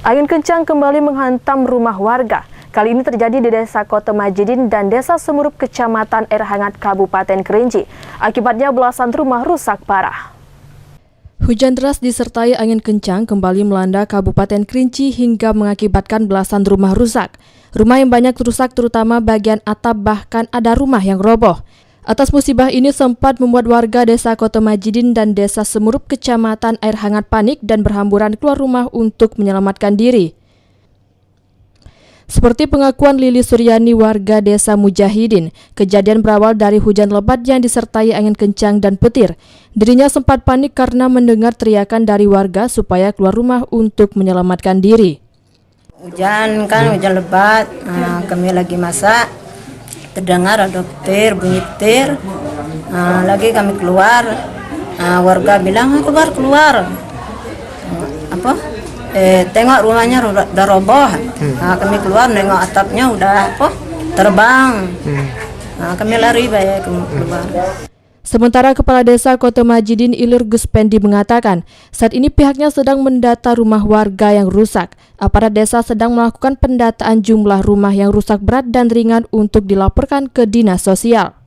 Angin kencang kembali menghantam rumah warga. Kali ini terjadi di Desa Koto Majidin dan Desa Semurup, Kecamatan Air Hangat, Kabupaten Kerinci. Akibatnya belasan rumah rusak parah. Hujan deras disertai angin kencang kembali melanda Kabupaten Kerinci hingga mengakibatkan belasan rumah rusak. Rumah yang banyak rusak terutama bagian atap, bahkan ada rumah yang roboh. Atas musibah ini sempat membuat warga Desa Koto Majidin dan Desa Semurup, Kecamatan Air Hangat panik dan berhamburan keluar rumah untuk menyelamatkan diri. Seperti pengakuan Lili Suryani, warga Desa Mujahidin, kejadian berawal dari hujan lebat yang disertai angin kencang dan petir. Dirinya sempat panik karena mendengar teriakan dari warga supaya keluar rumah untuk menyelamatkan diri. Hujan lebat, kami lagi masak. Terdengar ada petir, bunyi petir, lagi kami keluar, warga bilang keluar, tengok rumahnya udah roboh, kami keluar nengok atapnya udah terbang, kami lari keluar. Sementara Kepala Desa Koto Majidin Ilir Guspendi mengatakan, saat ini pihaknya sedang mendata rumah warga yang rusak. Aparat desa sedang melakukan pendataan jumlah rumah yang rusak berat dan ringan untuk dilaporkan ke Dinas Sosial.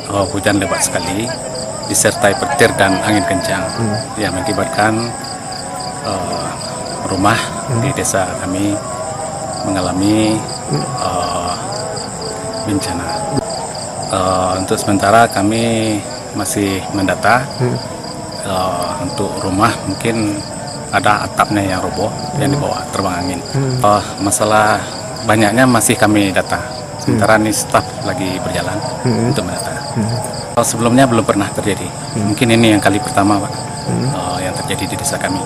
Hujan lebat sekali, disertai petir dan angin kencang yang mengakibatkan rumah di desa kami mengalami bencana. Untuk sementara kami masih mendata untuk rumah, mungkin ada atapnya yang roboh yang dibawa terbang angin. Masalah banyaknya masih kami data. Sementara ini staf lagi berjalan untuk mendata. Sebelumnya belum pernah terjadi. Mungkin ini yang kali pertama, Pak, yang terjadi di desa kami.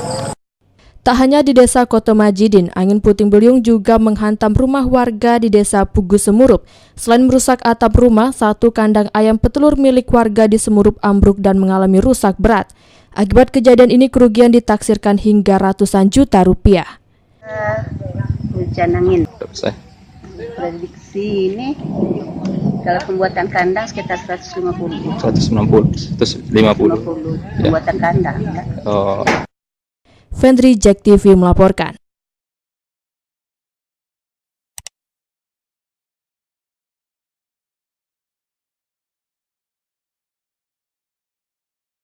Tak hanya di Desa Koto Majidin, angin puting beliung juga menghantam rumah warga di Desa Pugu Semurup. Selain merusak atap rumah, satu kandang ayam petelur milik warga di Semurup ambruk dan mengalami rusak berat. Akibat kejadian ini kerugian ditaksirkan hingga ratusan juta rupiah. Hujan angin. Prediksi ini kalau pembuatan kandang sekitar 150. Ya. Pembuatan kandang. Fendri, JEK TV melaporkan.